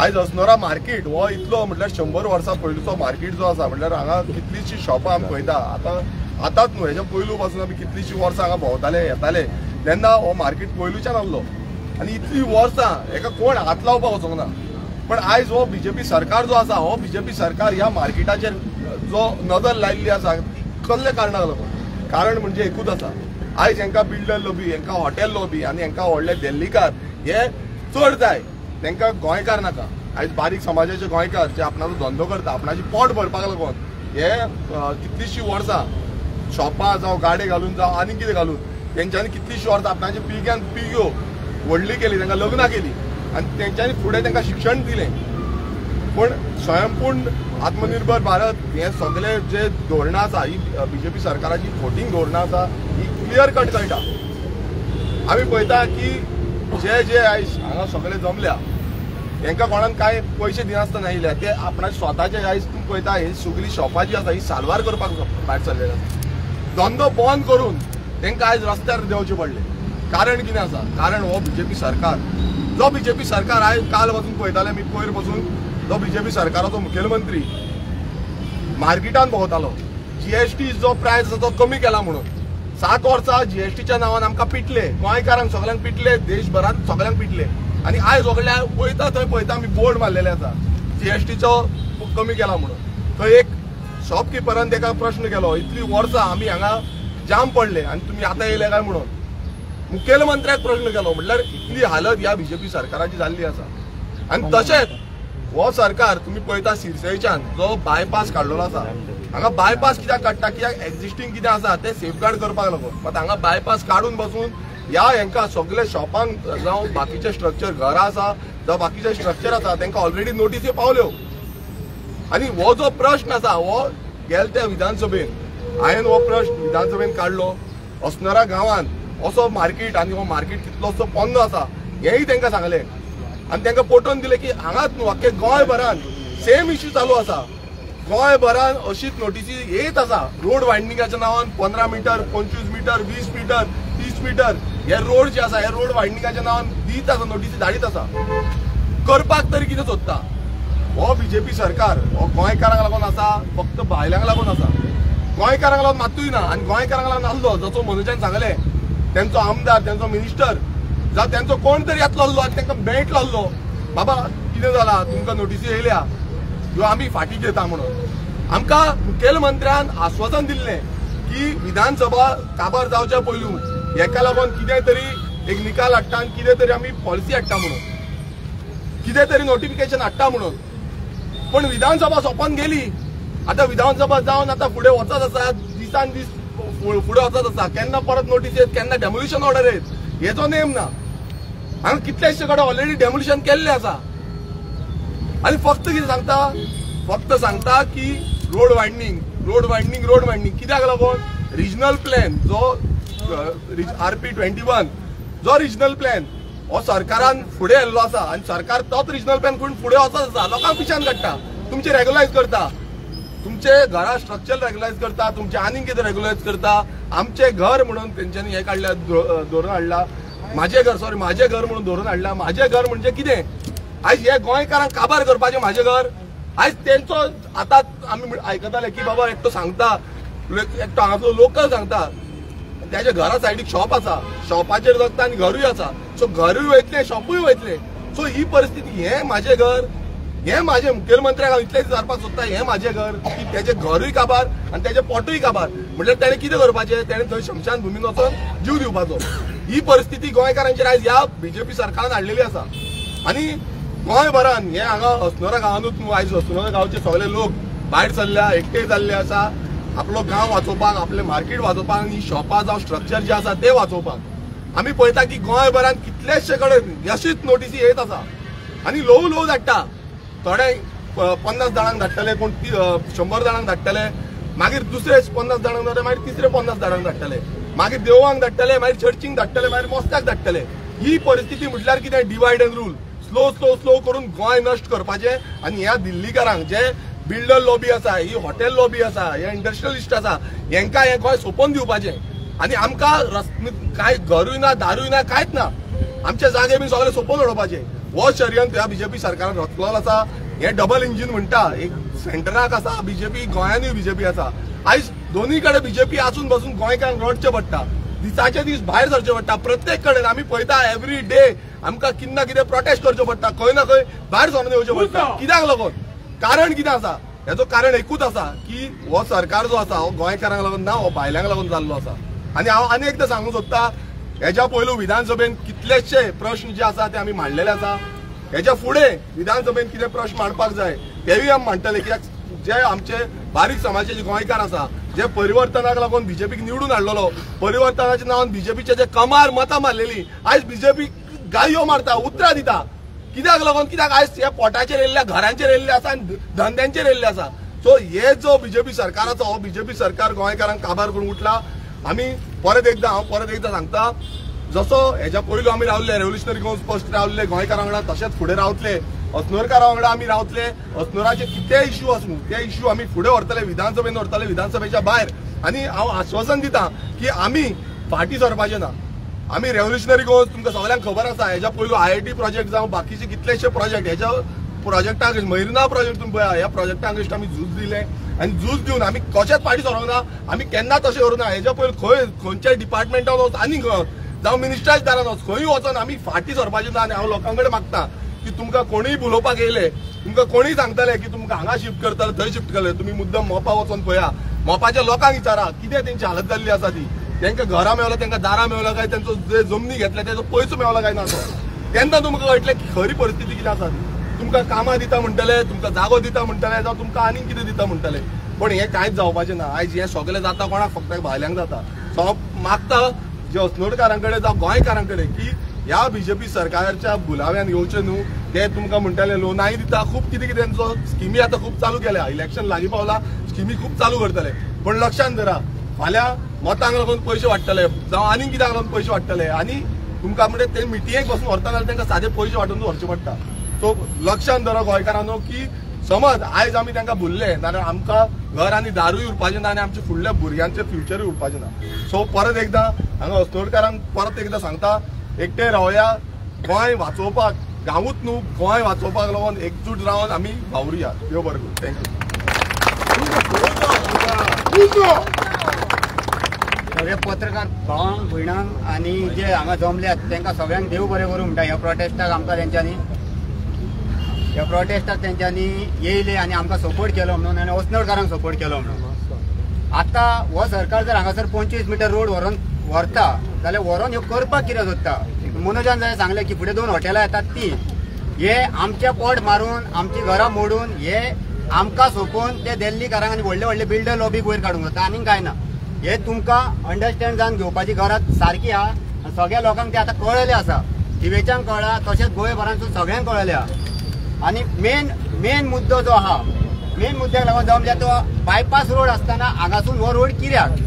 आयज अस्नोरा मार्केट हो इतलो म्हटल्यार 100 वर्सां पयलींचो मार्केट जो आसा. म्हटल्यार हांगा कितलींशीं शॉपां आमी पळयता. आतांच न्हू, हेच्या पयलू पासून आमी कितलींशीं वर्सां हांगा भोंवताले येताले तेन्ना हो मार्केट पयलूच्यान आसलो. आनी इतलीं वर्सां हेका कोण हात लावपाक वचोंक ना. पण आयज हो BJP सरकार जो आसा, हो BJP सरकार ह्या मार्केटाचेर जो नदर लायिल्ली आसा कसल्या कारणाक लागून. कारण म्हणजे एकूच आसा. आयज हांकां बिल्डर लॉबी, हांकां हॉटेल लॉबी आनी हांकां व्हडले दिल्लीकार हे चड जाय. तांकां गोंयकार नाका. आयज बारीक समाजाचे गोंयकार जे आपणाचो धंदो करता, आपणाची पोट भरपाक लागून हे कितलींशीं वर्सां शॉपां जावं गाडे घालून जावं आनी कितें घालून तेंच्यांनी कितलींशीं वर्सां आपणाच्या पिळग्यान पिळग्यो व्हडली केली, तांकां लग्नां केली आनी तेंच्यांनी फुडें तांकां शिक्षण दिलें. पूण स्वयंपूर्ण आत्मनिर्भर भारत हे सगळे जे धोरणां आसा, ही BJP सरकाराची खोटींग धोरणां आसा, ही क्लियर कट कळटा. आमी पळयता की जे आयज हांगा सगळे जमल्या हांकां कोणान कांय पयशे दिनासतना येयल्या ते आपणाचे स्वताचे. आयज तूं पळयता ही सगळीं शॉपां जी आसा ही साल्वार करपाक भायर सरलेले आसा. धंदो बंद करून तांकां आयज रस्त्यार देंवचें पडलें. कारण कितें आसा? कारण हो BJP सरकार, जो BJP सरकार आयज काल पासून पळयताले आमी, पयर पासून जो BJP सरकाराचो मुखेलमंत्री मार्केटान भोंवतालो. GST जो प्रायस आसा तो कमी केला म्हणून 7 वर्सां GSTच्या नांवान आमकां पिटले, गोंयकारांक सगळ्यांक पिटले, देशभरांत सगळ्यांक पिटले. आनी आयज सगळ्या वयता थंय पळयता आमी बोर्ड मारलेले आसा GSTचो कमी केला म्हणून. थंय एक शॉपकिपरान ताका प्रश्न केलो, इतलीं वर्सां आमी हांगा जाम पडले आनी तुमी आतां येयले काय म्हणून. मुखेलमंत्र्याक प्रश्न केलो. म्हटल्यार इतली हालत ह्या BJP सरकाराची जाल्ली आसा. आनी तशेंच हो सरकार तुमी पळयता सिरसयच्यान जो बायपास काडलेलो आसा, हांगा बायपास कित्याक काडटा? कित्याक एक्झिस्टींग कितें आसा तें सेफगार्ड करपाक लागून. बट हांगा बायपास काडून बसून ह्या हांकां सगळे शॉपांक जावं बाकीचे स्ट्रक्चर घरां आसा जावं बाकीचे स्ट्रक्चर आसा तांकां ऑलरेडी नोटीसी पावल्यो. आनी हो जो प्रश्न आसा हो गेल त्या विधानसभेन हांवें हो प्रश्न विधानसभेन काडलो. अस्नोरा गांवांत असो मार्केट आनी हो मार्केट कितलोसो पोंदो आसा हेंय तांकां सांगलें. आनी तांकां पटोवन दिलें की हांगाच न्हू अख्खे गोंयभरान सेम इश्यू चालू आसा. गोंयभरान अशीच नोटीसी येत आसा. रोड वायडनिंगाच्या नांवान 15 मीटर, 25 मीटर, 20 मीटर, 30 मीटर हे रोड जे आसा हे रोड वायडनिंगाच्या नांवान दीत आसा, नोटीसी धाडीत आसा. करपाक तरी कितें सोदता? हो BJP सरकार हो गोंयकारांक लागून आसा, फक्त भायल्यांक लागून आसा. गोंयकारांक लागून मात्तूय ना. आनी गोंयकारांक लागून आसलो जसो मनोजान सांगलें, तेंचो आमदार, तेंचो मिनिस्टर जावं तेंचो कोण तरी येतलो आसलो आनी तांकां मेळटलो आसलो, बाबा कितें जालां, तुमकां नोटीसी येयल्या ह्यो आमी फाटीं घेता म्हणून. आमकां मुखेलमंत्र्यान आश्वासन दिल्लें की विधानसभा काबार जावच्या पयलू हेका लागून कितें तरी एक निकाल हाडटा आनी कितें तरी आमी पॉलिसी हाडटा म्हणून, कितें तरी नोटिफिकेशन हाडटा म्हणून. पण विधानसभा सोंपोन गेली. आतां विधानसभा जावन आतां फुडें वचत आसा, दिसान दीस फुडें वचत आसा. केन्ना परत नोटीस येत, केन्ना डेमोलिशन ऑर्डर येत, हेचो नेम ना. हांगा कितलेशे कडेन ऑलरेडी डेमोलिशन केल्लें आसा. आनी फक्त कितें सांगता? फक्त सांगता की road widening, road widening, road widening. कित्याक लागून? रिजनल प्लॅन जो RP21 जो रिजनल प्लॅन हो सरकारान फुडें येयल्लो आसा आनी सरकार तोच रिजनल प्लॅन करून फुडें वचत आसा. लोकांक पिशान काडटा, तुमचे रेग्युलायज करता, तुमचे घरा स्ट्रक्चर रेग्युलायज करता, तुमचे आनीक कितें रेग्युलायज करता. आमचे घर म्हणून तेंच्यांनी हें काडल्या, धोरण हाडला. म्हाजें घर म्हणून धोरण हाडला. म्हाजें घर म्हणजे कितें? आयज हे गोंयकारांक काबार करपाचें म्हाजें घर. आयज तेंचो आतां आमी आयकताले की बाबा एकटो सांगता, एकटो हांगाचो लोकल सांगता त्याच्या घरा सायडीक शॉप आसा, शॉपाचेर जगता आनी घरूय आसा. सो घरूय वयतले, शॉपूय वयतले. सो ही परिस्थिती. हें म्हाजें घर, हें म्हाजें मुखेलमंत्र्याक हांव इतलेंच विचारपाक सोदता, हें म्हाजें घर की तेजें घरूय काबार आनी तेजें पोटूय काबार. म्हणल्यार तेणें कितें करपाचें? तेणें थंय शमशान भुमीन वचून जीव दिवपाचो. ही परिस्थिती गोंयकारांचेर आयज ह्या BJP सरकारान हाडलेली आसा. आनी गोंयभरान हे हांगा अस्नोरा गांवांतूच न्हू, आयज अस्नोरा गांवचे सगळे लोक भायर सरल्या, एकठांय जाल्ले आसा. आपलो गांव वाचोवपाक, आपले मार्केट वाचोवपाक आनी शॉपां जावं स्ट्रक्चर जे आसा ते वाचोवपाक आमी पळयता की गोंयभरात कितलेशे कडेन अशीच नोटीसी येत आसा आनी ल्हव धाडटा. थोडे 50 जाणांक धाडटले, कोण 100 जाणांक धाडटले, मागीर दुसरे 50 जाणांक धाडटले, मागीर तिसरे 50 जाणांक धाडटले, मागीर देवळांक धाडटले, मागीर चर्चींक धाडटले, मागीर मॉस्काक धाडटले. ही परिस्थिती म्हटल्यार कितें? Divide and rule. स्लो करून गोंय नश्ट करपाचे आनी ह्या दिल्लीकारांक जे बिल्डर लॉबी आसा, ही हॉटेल लॉबी आसा, हे इंडस्ट्रियलिस्ट आसा, हेंकां हें गोंय सोंपोवन दिवपाचें. आनी आमकां काय घरूय ना, दारूय ना, कांयच ना. आमचे जागे बी सगळे सोंपोवन उडोवपाचे. हो षडयंत्र ह्या बीजेपी सरकारान रचलेलो आसा. हे डबल इंजीन म्हणटा, एक सेंटराक आसा बीजेपी, गोंयानूय बीजेपी आसा. आयज दोनूय कडेन बीजेपी आसून बसून गोंयकारांक रडचें पडटा, दिसाचे दीस भायर सरचें पडटा. प्रत्येक कडेन आमी पळयता एवरी डे आमकां कितें ना कितें प्रोटेस्ट करचो पडटा, खंय ना खंय भायर सरून येवचें पडटा. कित्याक लागून? कारण कितें आसा? हेजो कारण एकूच आसा की हो सरकार जो आसा हो गोंयकारांक लागून ना, हो भायल्यांक लागून जाल्लो आसा. आनी हांव आनी एकदां सांगूंक सोदतां, हेच्या पयलू विधानसभेन कितलेशे प्रश्न जे आसा ते आमी मांडलेले आसा. हेच्या फुडें विधानसभेन कितें प्रश्न मांडपाक जाय तेवूय आमी मांडटले. कित्याक जे आमचे बारीक समाजाचे गोंयकार आसा, जे परिवर्तनाक लागून बीजेपीक निवडून हाडलेलो, परिवर्तनाच्या नांवान बीजेपीचे जे कमार मतां मारलेली, आयज बीजेपी गायो मारता, उतरां दिता. कित्याक लागून? कित्याक आयज हे पोटाचेर येयल्ल्या, घरांचेर येयल्ले आसा आनी धंद्यांचेर येयल्ले आसा. सो हे जो बीजेपी सरकार आसा, हो बीजेपी सरकार गोंयकारांक काबार करून उठला. आमी हांव परत एकदां सांगता, जसो हेच्या पयलू आमी रावल्ले, रेव्होल्युशनरी गोवन फर्स्ट रावल्ले गोंयकारां वांगडा, तशेंच फुडें रावतले. अस्नोरकारां वांगडा आमी रावतले. अस्नोराचे कितेंय इश्यू आसूं ते इश्यू आमी फुडें व्हरतले, विधानसभेन व्हरतले, विधानसभेच्या भायर. आनी हांव आश्वासन दितां की आमी फाटीं सरपाचे ना. आमी रेव्होल्युशनरी गोवन, तुमकां सगळ्यांक खबर आसा, हेच्या पयलू IIT प्रोजेक्ट जावं बाकीचे कितलेशे प्रोजेक्ट, हेच्या प्रोजेक्टांक मैरिना प्रोजेक्ट तुमी पळया, ह्या प्रोजेक्टांक आमी झूज दिले आनी झूज दिवन आमी कशेंच फाटीं सरोंक ना. आमी केन्ना तशें करूं ना. हेच्या पयलीं खंयच्याय डिपार्टमेंटान वच आनी जावं मिनिस्टराच्या दारान वच, खंयूय वचोन आमी फाटीं सरपाचें ना. आनी हांव लोकां कडेन मागतां की तुमकां कोणूय उलोवपाक येयले, तुमकां कोणूय सांगतले की तुमकां हांगा शिफ्ट करतले, थंय शिफ्ट केले, तुमी मुद्दम मोपा वचोन पळया. मोपाच्या लोकांक विचारा कितें तेंची हालत जाल्ली आसा ती. तांकां घरां मेवला, तांकां दारां मेवला काय, तांचो जे जमनी घेतल्या तेजो पयसो मेवला काय ना तो. तेन्ना तुमकां कळटलें की खरी परिस्थिती कितें आसा ती. तुमकां कामां दिता म्हणटले, तुमकां जागो दिता म्हणटले, जावं तुमकां आनीक कितें दिता म्हणटले, पण हें कांयच जावपाचें ना. आयज हें सगळें जाता कोणाक? फक्त भायल्यांक जाता. सो हांव मागता जे अस्नोडकारां कडेन जावं गोंयकारां कडेन की ह्या बीजेपी सरकाराच्या बुलाव्यान येवचें न्हू. ते तुमकां म्हणटले लोनाय दिता, खूब कितें कितें तेंचो स्किमी आतां खूब चालू केल्या. इलेक्शन लागीं पावला, स्किमी खूब चालू करतले. पण लक्षांत धरा, फाल्यां मतांक लागून पयशे वाडटले, जावं आनीक कित्याक लागून पयशे वाडटले, आनी तुमकां म्हणजे ते मिटिंगेक बसून व्हरता जाल्यार तांकां सादे पयशे वांटून व्हरचे पडटा. सो लक्षांत धरा गोंयकारांनो की समज आयज आमी तांकां भुल्ले जाल्यार आमकां घर आनी दारूय उरपाचें ना आनी आमच्या फुडल्या भुरग्यांचें फ्युचरूय उरपाचें ना. सो परत एकदां हांगा अस्नोडकारांक परत एकदां सांगता, एकटे रावया, गोंय वाचोवपाक, गांवूच न्हू गोंय वाचोवपाक लागून एकजूट रावन आमी वावुरया. देव बरें करूं. थँक्यू. सगळे पत्रकार भावांक भयणांक आनी जे हांगा जमल्यात तांकां सगळ्यांक देव बरें करूं म्हणटा. ह्या प्रोटेस्टाक आमकां तेंच्यांनी येयले आनी आमकां सपोर्ट केलो म्हणून, आनी अस्नोडकारांक सपोर्ट केलो म्हणून. आतां हो सरकार जर हांगासर 25 मिटर रोड व्हरता जाल्यार व्हरोन ह्यो करपाक कितें सोदता? मनोजान जाय सांगलें की फुडें 2 हॉटेलां येतात ती, हे आमचे पोट मारून, आमची घरां मोडून, हे आमकां सोंपोवन ते दिल्लीकारांक आनी व्हडले व्हडले बिल्डर लॉबीक वयर काडूंक जाता, आनीक कांय ना. हे तुमकां अंडरस्टँड जावन घेवपाची गरज सारकी आहा. सगळ्या लोकांक ते आतां कळलेलें आसा, टिवेच्यान कळ्ळा, तशेंच गोंयभरांतून सगळ्यांक कळलेलें आहा. आनी मेन मुद्दो जो आहा, मेन मुद्द्याक लागून जमल्या तो बायपास रोड आसतना हांगासून हो रोड कित्याक?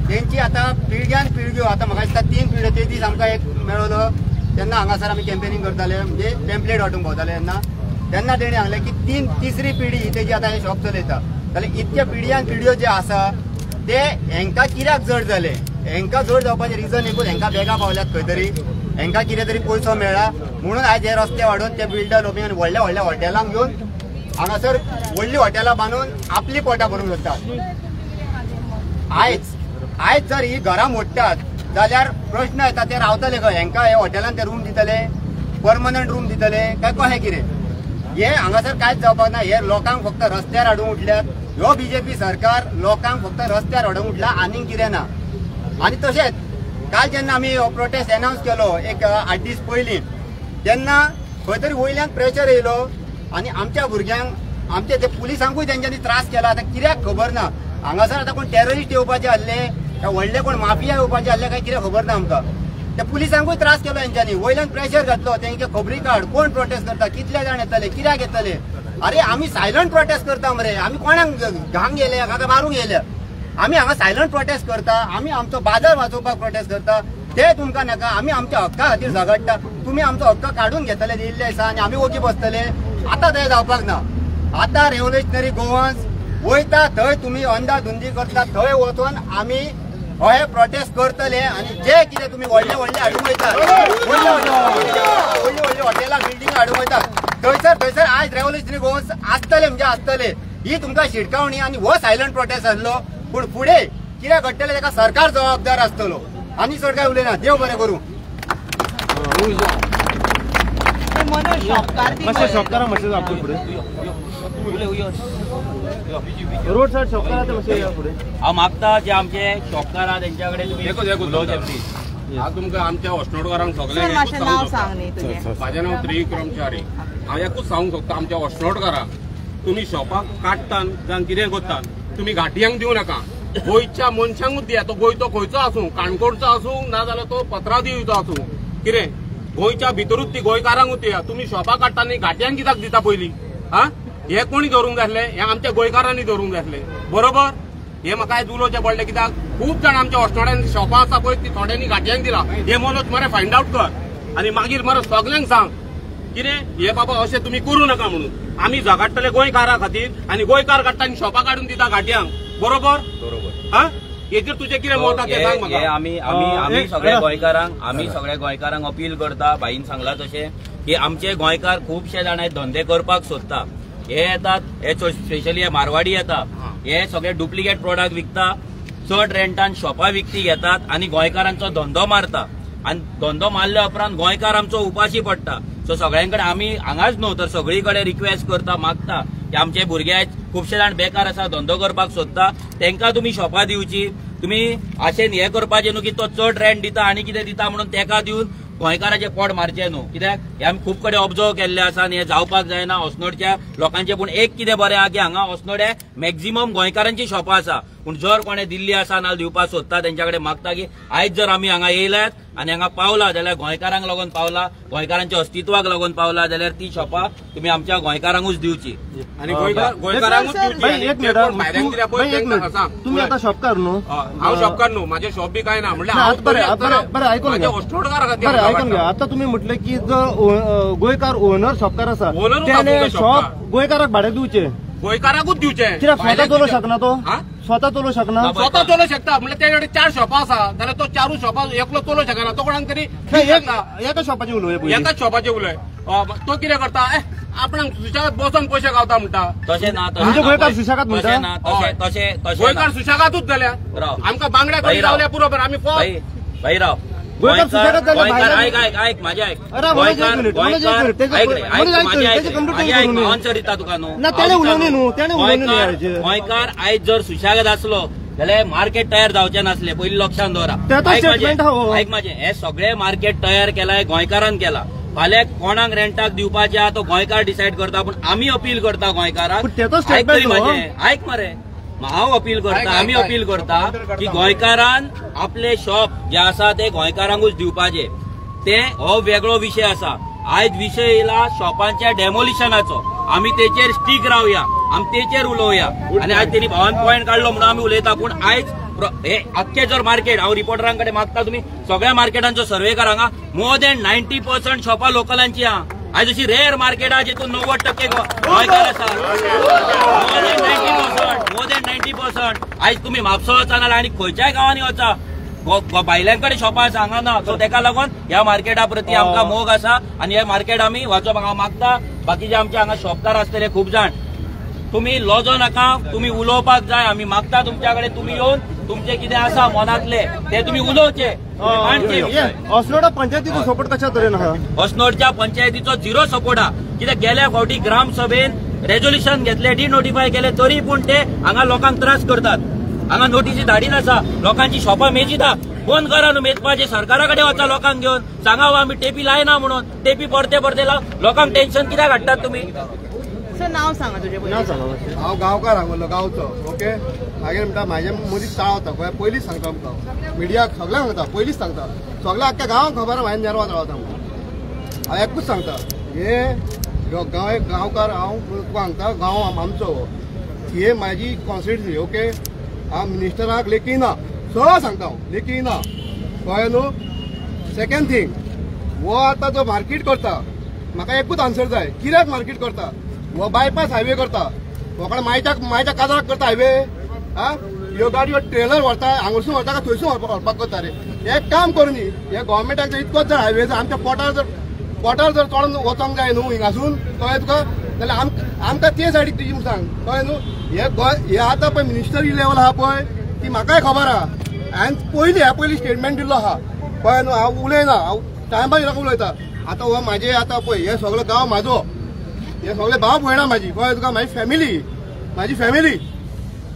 तेंची आतां पिळग्यान पिळग्यो, आतां म्हाका दिसता 3 पिळग्यो, ते दीस आमकां एक मेळ्ळो तेन्ना हांगासर आमी कॅम्पेनींग करताले, म्हणजे टेम्पलेट वांटूंक भोंवताले तेन्ना तेणी सांगलें की 3री पिढी ही तेजी आतां हे शॉप चलयता. जाल्यार इतक्या पिळग्यान पिळग्यो जे आसा ते हेंकां कित्याक जड जाले? हेंकां जड जावपाचें रिजन एकूच, हेंकां बॅगां पावल्यात खंय तरी, हेंकां कितें तरी पयसो मेळ्ळा म्हणून आयज हे रस्ते वाडोवन ते बिल्डर लोबी आनी व्हडल्या व्हडल्या हॉटेलांक घेवन हांगासर व्हडलीं हॉटेलां बांदून आपली पोटां भरूंक सोदतात. आयज जर ही घरां मोडटात जाल्यार प्रश्न येता ते रावतले खंय? हेंकां हे हॉटेलांत ते रूम दितले, परमनंट रूम दितले काय कशें कितें? हे हांगासर कांयच जावपाक ना. हे लोकांक फक्त रस्त्यार हाडूंक उठल्यात. ह्यो बीजेपी सरकार लोकांक फक्त रस्त्यार हाडूंक उठला, आनीक कितें ना. आनी तशेंच काल जेन्ना आमी हो प्रोटेस्ट अनाउन्स केलो एक 8 दीस पयलीं, तेन्ना खंय तरी वयल्यान प्रेशर येयलो आनी आमच्या भुरग्यांक, आमच्या ते पुलिसांकूय तेंच्यांनी त्रास केला. आतां कित्याक खबर ना. हांगासर आतां कोण टेररिस्ट येवपाचे आहले काय व्हडले कोण माफिया येवपाचे आहले काय कितें खबर ना आमकां. त्या पुलिसांकूय त्रास केलो हेंच्यांनी, वयल्यान प्रेशर घातलो तेंचे खबरी काड, कोण प्रोटेस्ट करता, कितले जाण येतले, कित्याक येतले. अरे आमी सायलंट प्रोटेस्ट करता मरे, आमी कोणाक घांग गेले काय मारूंक गेले. आमी हांगा सायलंट प्रोटेस्ट करता, आमी आमचो बाजार वाचोवपाक प्रोटेस्ट करता. ते तुमकां नाका, आमी आमच्या हक्का खातीर झगडटा. तुमी आमचो हक्क काडून घेतले दिल्ले दिसा आनी आमी ओगी बसतले. आतां ते जावपाक ना. आतां रेव्होल्युशनरी गोवन्स वयता थंय तुमी अंधाधुंदी करता, थंय वचून आमी हे प्रोटेस्ट करतले. आनी जे कितें तुमी व्हडले व्हडले हाडूंक वयता, व्हडली हॉटेलां बिल्डिंग हाडूंक वयता, थंयसर आयज रेव्होल्युशनरी गोवन्स आसतले म्हणजे आसतले. ही तुमकां शिटकावणी आनी हो सायलंट प्रोटेस्ट आसलो. पूण फुडें कितें घडटलें ताका सरकार जबाबदार आसतलो. आनी चड काय उलयना. देव बरें करूं. मनोज शॉपकार शॉपकारां मातशें आपल्या फुडें रोड सायड शॉपकारां ते मातशें फुडें हांव मागता जे आमचे शॉपकार आहा तेंच्या कडेन तुमी उलोवचें प्लीज. हांव तुमकां आमच्या ऑस्नोडकारांक सर सगळ्यांक मातशें नांव सांग न्ही तुजें. म्हाजें नांव त्रिविक्रमचारी. हांव एकूच सांगूंक सोदता आमच्या ऑस्नोडकारांक, तुमी शॉपाक काडटान जावं कितें करतात तुमी घाटयांक दिवं नाका. गोंयच्या मनशांकूच दिया. तो गोंयचो खंयचो आसूं, काणकोणचो आसूं नाजाल्यार तो पत्रादिवचो आसूं, कितें गोंयच्या भितरूच ती गोंयकारांकूच दिया. तुमी शॉपाक काडटा न्ही घाटयांक कित्याक दिता पयलीं? हा हे कोणी धरूंक जाय आसलें? हे आमच्या गोंयकारांनी धरूंक जाय आसलें. बरोबर. हे म्हाका आयज उलोवचें पडलें कित्याक खूब जाण आमच्या ऑस्नोड्यान शॉपां आसा पळय ती थोड्यांनी घाटयांक दिला. हे मनोज मरे फायंड आउट कर आनी मागीर मरे सगल्यांक सांग कितें हे बाबा अशें तुमी करूं नाका म्हणून. आमी झगडटले गोंयकारां खातीर आनी गोंयकार काडटा आनी शॉपां काडून दिता घाटयांक. बरोबर. हा हेचेर तुजें कितें मत आसा तें सांग म्हाका. आमी सगळ्या गोंयकारांक अपील करता. भाईन सांगला तशें की आमचे गोंयकार खुबशे जाण धंदे करपाक सोदता. हे येतात, हे स्पेशली हे मारवाडी येता, हे सगळे डुप्लिकेट प्रोडक्ट विकता, चड रेंटान शॉपां विकती घेतात आनी गोंयकारांचो धंदो मारता. आनी धंदो मारल्या उपरांत गोंयकार आमचो उपाशी पडटा. सो सगळ्यां कडेन आमी हांगाच न्हू तर सगळी कडेन रिक्वेस्ट करता, मागता की आमचे भुरगे आयज खुबशे जाण बेकार आसा, धंदो करपाक सोदता, तेंकां तुमी शॉपां दिवची. तुमी आशेन हे करपाचें न्हू की तो चड रेंट दिता आनी कितें दिता म्हणून तेका दिवन गोंयकाराचे पोट मारचें न्हू. कित्याक हे आमी खूब कडेन ऑब्जर्व केल्ले आसा आनी हे जावपाक जायना ऑस्नोडच्या लोकांचे. पूण एक कितें बरें आहा की हांगा ऑस्नोडे मॅक्झिमम गोंयकारांची शॉपां आसा. पूण जर कोणें दिल्ली आसा नाल्यार दिवपाक सोदता तेंच्या कडेन मागता की आयज जर आमी हांगा येयल्यात आनी हांगा पावला जाल्यार गोंयकारांक लागून पावला, गोंयकारांच्या अस्तित्वाक लागून पावला जाल्यार ती शॉपां तुमी आमच्या गोंयकारांकूच दिवची. आनी गोंयकारांकूच तुम्ही आता शॉपकार न्हू? हांव शॉपकार न्हू, म्हाजें शॉप बी काय ना. म्हणल्यार ऐकून घ्या. आता तुम्ही म्हटले की जो गोंयकार ओनर शॉपकार आसा त्याने शॉप गोंयकाराक भाडे दिवचे, गोंयकाराकूच दिवचे. कित्याक स्वता चलोवंक शकना तो? स्वता चलोवंक शकना? स्वता चलोवंक शकता. म्हणजे त्या कडेन 4 शॉपां आसा जाल्यार तो 4 शॉपां एकलो चलोवंक शकना. तो कोणाक तरी एका शॉपाची उलोवया. एकाच शॉपाचे उलय. तो कितें करता, आपणाक सुशेगाद बसून पयशे गावता म्हणटा. तशें ना. म्हणजे गोंयकार सुशेगाद म्हणटा. गोंयकार सुशेगादूच जाल्यार आमकां बांगड्या कडी रावल्या बरोबर आमी भाईराव ऐक माझे ऐक आन्सर दिता तुका न्हू. गोंयकार आयज जर सुशेगाद आसलो जाल्यार मार्केट तयार जावचे नासले. पयलीं लक्षांत दवरा. ऐक माझे हे सगळे मार्केट तयार केलाय गोंयकारान केला. फाल्यां कोणाक रेंटाक दिवपाचे आहा तो गोंयकार डिसायड करता. पूण आमी अपील करता गोंयकाराक. ऐक मरे हांव अपील करता, आमी अपील करता की गोंयकारान आपले शॉप जे आसा ते गोंयकारांकूच दिवपाचे. ते हो वेगळो विशय आसा. आयज विशय येयला शॉपांच्या डेमोलिशनाचो. आमी तेचेर स्टीक रावया, आमी तेचेर उलोवया. आनी आयज तेणी भावान पॉयंट काडलो म्हणून आमी उलयता. पूण आयज हे आख्खे जर मार्केट हांव रिपोर्टरांकडे मागता तुमी सगळ्या मार्केटांचो सर्वे करा. हांगा मोर देन 90% शॉपां लोकलांची आहा. आयज अशी रेअर मार्केट आहा जितून 90% गोंयकार आसा. More than 90%. आयज तुमी म्हापसा वचा नाल्यार आनी खंयच्याय गांवांनी वचा भायल्यांकडे शॉपां आसा, हांगा ना. सो तेका लागून ह्या मार्केटा प्रती आमकां मोग आसा आनी हे मार्केट आमी वाचोवपाक हांव मागता. बाकीचे आमचे हांगा शॉपकार आसतले खूब जाण, तुमी लजो नाका, तुमी उलोवपाक जाय. आमी मागता तुमच्या कडेन तुमी येवन तुमचे कितें आसा मनातले ते तुमी उलोवचे. अस्नोडा पंचायतीचो सपोर्ट कशा तरेन आहा? अस्नोडच्या पंचायतीचो 0 सपोर्ट आहा. कित्याक गेल्या फावटी ग्रामसभेन रेझोल्युशन घेतले, डिनोटिफाय केले, तरी पूण ते हांगा लोकांक त्रास करतात. हांगा नोटीसी धाडीत आसा, लोकांची शॉपां मेजिता. बंद करा न्हू मेजपाचे, सरकारा कडेन वचा लोकांक घेवन सांगावं आमी टेपी लायना म्हणून. टेपी परते लाव. लोकांक टेन्शन कित्याक हाडटात तुमी? सर नाव सांगा तुझे नाव सांगा मातशें. हांव गांवकार हांगलो गांवचो. ओके मागीर म्हणटा म्हाज्या मदींच ताळ वता गोंय पयलींच सांगता आमकां मिडियाक सगळ्यांक सांगता पयलींच सांगता सगळ्या आख्ख्या गांवांक खबर आहा हांवें नेरवा ताळवता म्हणून. हांव एकूच सांगता हे गांवकार हांव तुका सांगता गांव आमचो हे म्हाजी कॉन्स्टिट्युन्सी. ओके हांव मिनिस्टराक लेखी ना सरळ सांगता हांव लेखी ना कळ्ळें न्हू. सेकंड थिंग हो आतां जो मार्केट करता म्हाका एकूच आन्सर जाय कित्याक मार्केट करता. हो बायपास हायवे करता फकत मायच्या काजाराक करता हायवे. ह्यो गाडयो ट्रेलर व्हरता हांगसून व्हरता काय थंयसून व्हरपाक करता रे. एक काम करूं न्ही हे गोव्हर्मेंटाक जर इतकोच जर हायवे आमच्या पोटार जर चोडून वचोंक जाय न्हू हिंगासून कळ्ळें तुका जाल्यार आमकां ते सायडीक तुजी सांग कळ्ळें न्हू. हे आतां पळय मिनिस्टरी लेवल आहा पळय ती म्हाकाय खबर आहा हांवें पयलीं स्टेटमेंट दिल्लो आहा कळ्ळें न्हू. हांव उलयना हांव टायमा येयला उलयता. आतां हो म्हाजे आतां पळय हे सगळो गांव म्हाजो हे सगळे भाव भयणां म्हाजी कळ्ळें तुका म्हाजी फॅमिली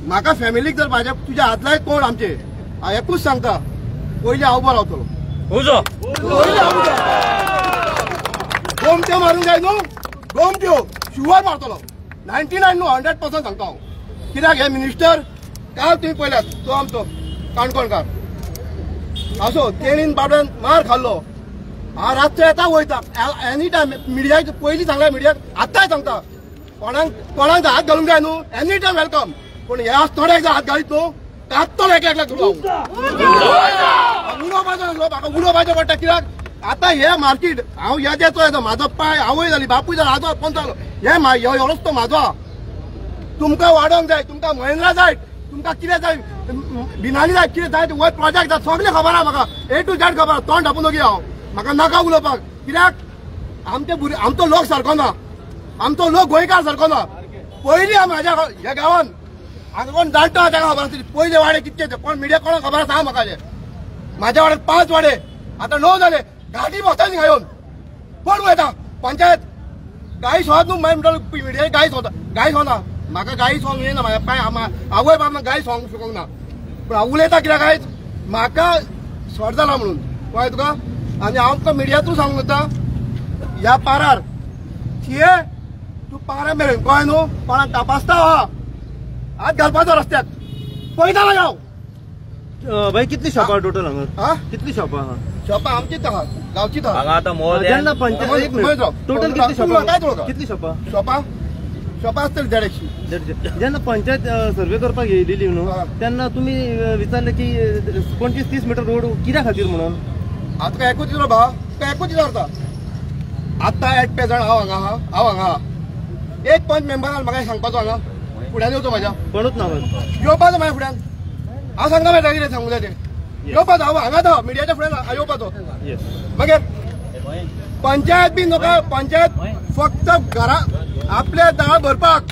म्हाका फॅमिलीक जर म्हाज्या तुज्या हातलाय कोण आमचे हांव एकूच सांगता पयलीं हांव उबो रावतलो. गोमट्यो मारूंक जाय न्हू गोमट्यो शुवर मारतलो 99 न्हू 100% सांगता हांव. कित्याक हे मिनिस्टर काल तुमी पळयल्यात तो आमचो काणकोणकार असो तेणीन बाबड्यान मार खाल्लो. हांव रातचो येता वयता एनी टायम मिडियाक पयलीं सांगल्या मिडियाक आतांय सांगता कोणाक हात घालूंक जाय न्हू एनी टायम वेलकम पूण ह्या थोड्याक जर हात घालीत न्हू कात्तलो एकल्याक उलोवपाचो नासलो म्हाका उलोवपाचें पडटा. कित्याक आतां हे मार्केट हांव ह्या देतो येता म्हाजो पाय आवय जाली बापूय जालो आजो कोण जालो हे रस्तो म्हाजो आहा. तुमकां वाडोवंक जाय तुमकां महिंद्रा जाय तुमकां कितें जाय बिनाली जाय कितें जाय वय प्रोजेक्ट जाय सगळें खबर आहा म्हाका A to Z खबर तोंड धापून दोगी हांव म्हाका नाका उलोवपाक. कित्याक आमचो लोक सारको ना आमचो लोक गोंयकार सारको ना. पयलीं म्हाज्या ह्या गांवांत हांगा कोण जाणटो आहा ताका खबर आसतली पयले वाडे कितके कोण मिडिया कोणाक खबर आसा म्हाका म्हाज्या वाड्यार 5 वाडे आतां 9 जाले गाडी बसता थिंगा येवन कोण वयता पंचायत गाई सोद न्हू मागीर म्हणटा मिडिया गाई सोना म्हाका गाई सोंग येना म्हाज्या पांय आवय बाब गाई सोंग शिकोंक ना पूण हांव उलयता कित्याक आयज म्हाका सॉट जाला म्हणून कळ्ळें तुका. आनी हांव तुका मिडिया थ्रू सांगूंक वता ह्या पारार थिये तूं पारा मेरेन कळ्ळें न्हू कोणाक तपासता हात घालपाचो रस्त्याक पळयता मागीर हांव. भाई कितली शॉपां टोटल हांगा कितली शॉपां आहा. शॉपां आमचीच आहा गांवचीच आहा. जेन्ना पंचायत टोटल कितली शॉपां कितली शॉपां आसतली 150. जेन्ना पंचायत सर्वे करपाक येयलेली न्हू तेन्ना तुमी विचारले की 25-30 मीटर रोड कित्या खातीर म्हणून. हांव तुका एकूच दिलो भाव तुका एकूच विचारता आतां 8 जाण हांव हांगा एक पंच मेंबरान म्हाका सांगपाचो हांगा फुड्यान येवचो म्हाज्या कोणूच ना येवपाचो म्हाज्या फुड्यान हांव सांगता मेळटा कितें सांगूंक जाय तें येवपाचो हांव हांगाच आहा मिडियाच्या फुड्यान येवपाचो. मागीर पंचायत बी नका पंचायत फक्त घरा आपले दाळ भरपाक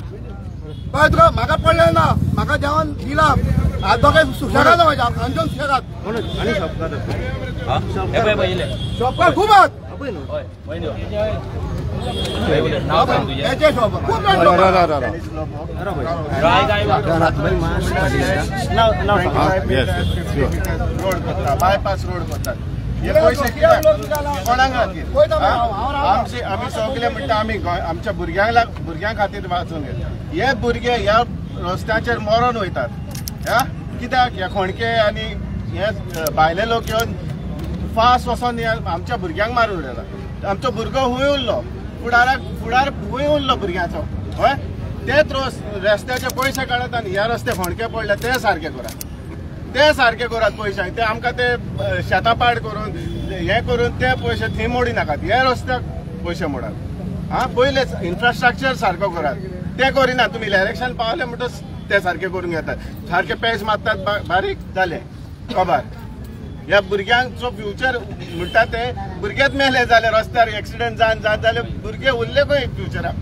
कळ्ळें तुका म्हाका पडलें ना म्हाका जेवण दिला हात दोगांय सुशेगाद म्हाज्या हांचो सुशेगाद. आनी शॉपकार खूब आहात बायपास रोड करतात हे पयशे कित्याक कोणाक खातीर आमी सगळे म्हणटा आमी आमच्या भुरग्यां खातीर वाचून घेता. हे भुरगे ह्या रस्त्याचेर मरोन वयतात कित्याक हे खोणके आनी हे भायले लोक येवन फास्ट वचोन आमच्या भुरग्यांक मारून उडयला. आमचो भुरगो हूंय उरलो फुडार हूंय उरलो भुरग्याचो हय तेच रस्त्याचे पयशे काडत आनी ह्या रस्ते खोणके पडले ते सारके करात पयशांक ते आमकां ते शेतापाड करून हे करून ते पयशे थंय मोडी नाकात हे रस्त्याक पयशे मोडात. पयलेच इन्फ्रास्ट्रक्चर सारको करात ते करिना तुमी इलेक्शन पावले म्हणटच ते सारके करून घेतात सारके पेज मारतात बारीक जाले खबर. ह्या भुरग्यांचो फ्युचर म्हणटा ते भुरगेच मेले जाले रस्त्यार एक्सिडेंट जावन जाले भुरगे उरले खंय फ्युचराक.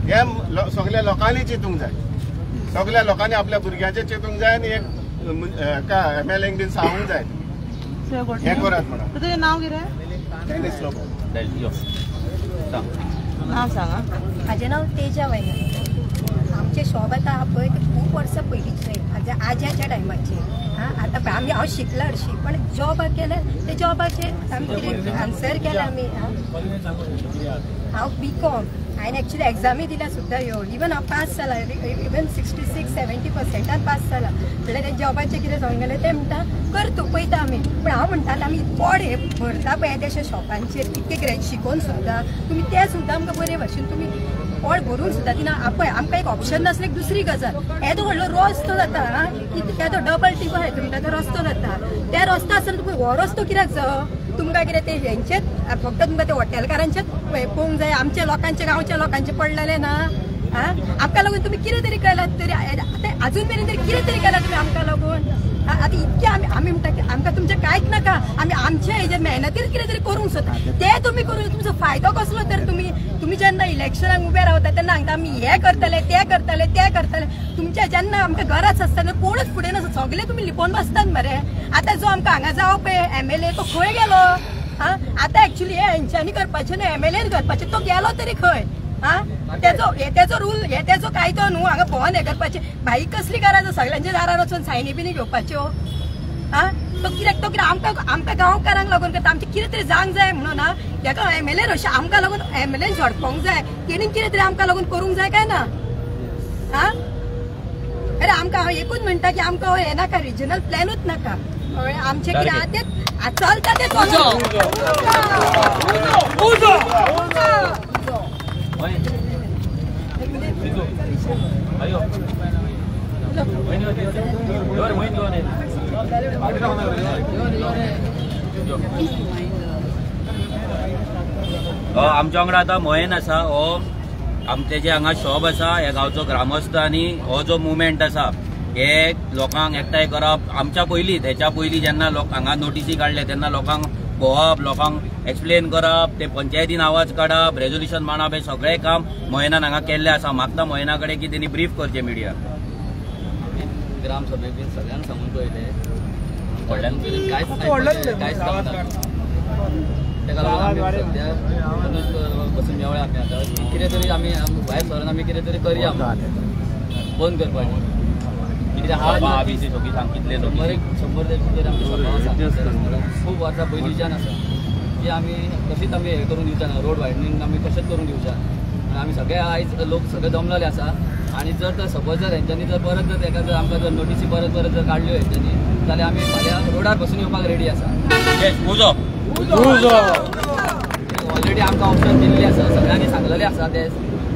हे सगळ्या लोकांनी चिंतूंक जाय सगळ्या लोकांनी आपल्या भुरग्यांचे चिंतूंक जाय आनी एक MLAंक बीन सांगूंक जाय हे करात म्हणून. तुझें नाव कितें. नाव सांगा. म्हाजें नांव तेजा वैना. आमचे शॉप आतां पळय ते खूब वर्सां पयलींचे आज्याच्या टायमाचे आतां आमी हांव शिकला हरशी पण जॉबाक गेल्यार ते जॉबाचेर आमी कितें आन्सर केला आमी हांव B.Com हांवें एक्चुली एक्झामी दिल्या सुद्दां ह्यो इवन हांव पास जाला इवन 66-70% पास जाला म्हणल्यार ते जॉबाचें कितें जावन गेलें तें म्हणटा कर तूं पळयता आमी पूण हांव म्हणटा आमी पोड हे भरता पळय तेशे शॉपांचेर इतके ग्रेड शिकोवन सुद्दां तुमी ते सुद्दां आमकां बरे भाशेन तुमी पोड भरून सुद्दां दिना पळय आमकां एक ऑप्शन नासलें एक दुसरी गजाल येदो व्हडलो रस्तो जाता येदो डबल टिको आहाय तुमकां तो रस्तो जाता त्या रस्ता आसतना तुमकां हो रस्तो कित्याक जायो तुमकां कितें ते हेंचेच फक्त तुमकां ते हॉटेलकारांचेच पळोवंक जाय आमच्या लोकांचे गांवच्या लोकांचे पडलेले ना आमकां लागून तुमी कितें तरी केलात तरी आतां अजून मेरेन तरी कितें तरी केलां तुमी आमकां लागून आतां इतके आमी म्हणटा की आमकां तुमचें कांयच नाका आमी आमच्या हेजे मेहनतीर कितें तरी करूंक सोदता ते तुमी करून तुमचो फायदो कसलो तर तुमी जेन्ना इलेक्शनाक उबे रावता तेन्ना सांगता आमी हे करतले ते करतले ते करतले तुमचे जेन्ना आमकां गरज आसता तेन्ना कोणूच फुडें नासता सगळे तुमी लिपोवन बसतात मरे आतां जो आमकां हांगा जावप पळय MLA तो खंय गेलो आतां एक्चुली हे हेंच्यांनी करपाचें न्हू MLAन करपाचें तो गेलो तरी खंय तेचो रूल हे तेचो कायदो न्हू हांगा भोवन हे करपाचें भाई कसली गरज सगळ्यांच्या दारार वचून सायनी बिनी घेवपाच्यो तो कित्याक आमकां गांवकारांक लागून करता आमचें कितें तरी जावंक जाय म्हणून हेका MLA अशें आमकां लागून MLAन झडपोंक जाय तेणीन कितें तरी आमकां लागून करूंक जाय काय ना अरे आमकां हांव एकूच म्हणटा की आमकां हे नाका रिजनल प्लॅनूच नाका आमचें कितें आहा तें चलता तें आमच्या वांगडा आतां मोहीन आसा हो आमचे जे हांगा शॉप आसा ह्या गांवचो ग्रामस्थ आनी हो जो मुवमेंट आसा हे लोकांक एकठांय करप आमच्या पयलींच हेच्या पयलीं जेन्ना लोक हांगा नोटिसी काडले तेन्ना लोकांक भोंवप लोकांक एक्सप्लेन करप ते पंचायतीन आवाज काडप रेजोल्युशन मांडप हे सगळें काम मोहिनान हांगा केल्लें आसा मागता मोहिना कडेन की तेणी ब्रीफ करचें मिडिया ग्रामसभेक बीन सगळ्यांक सांगून पळयलें कांयच जावना तेका लागून आमी सद्या बसून मेवळे आमी आतां कितें तरी आमी भायर सरून आमी कितें तरी करया बंद करपाचें कितें आहा कितले 100 ते भितर आमचे सभा आसा खूब वर्सां पयलींच्यान आसा की आमी कशीच आमी हें करून दिवचा ना रोड वायडनींग आमी कशेंच करून दिवच्या आमी सगळे आयज लोक सगळे जमलेले आसा आनी जर तर सपोज जर हेंच्यांनी जर परत जर तेका जर आमकां जर नोटिसी परत जर काडल्यो हेंच्यांनी जाल्यार आमी फाल्यां रोडार बसून येवपाक रेडी आसा ऑलरेडी आमकां ऑप्शन दिल्लें आसा सगळ्यांनी सांगलेलें आसा ते